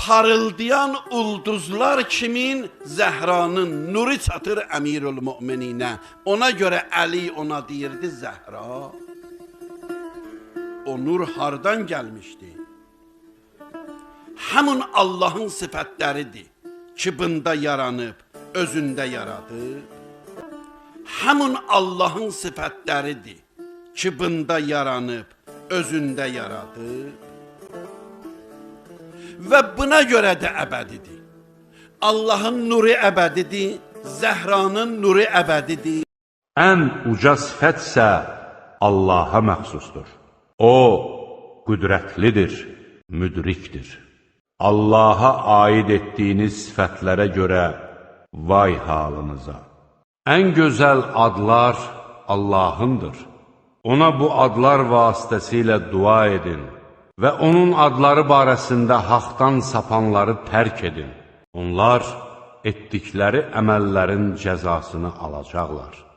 parıldayan ulduzlar kimin? Zəhranın nuru çatır Əmirül Mömininə. Ona görə Əli ona deyirdi Zəhra. O nur hardan gəlmişdi? Həmin Allahın sifətləridir ki, bunda yaranıb, özündə yaradıb. Həmin Allahın sifətləridir ki, bunda yaranıb, özündə yaradıb. Və buna görə də əbədidir. Allahın nuru əbədidir, Zəhranın nuru əbədidir. Ən uca sifətsə Allaha məxsusdur. O, qüdrətlidir, müdrikdir. Allaha aid etdiyiniz sifətlərə görə vay halınıza. Ən gözəl adlar Allahındır. Ona bu adlar vasitəsilə dua edin və onun adları barəsində haqdan sapanları tərk edin. Onlar etdikləri əməllərin cəzasını alacaqlar.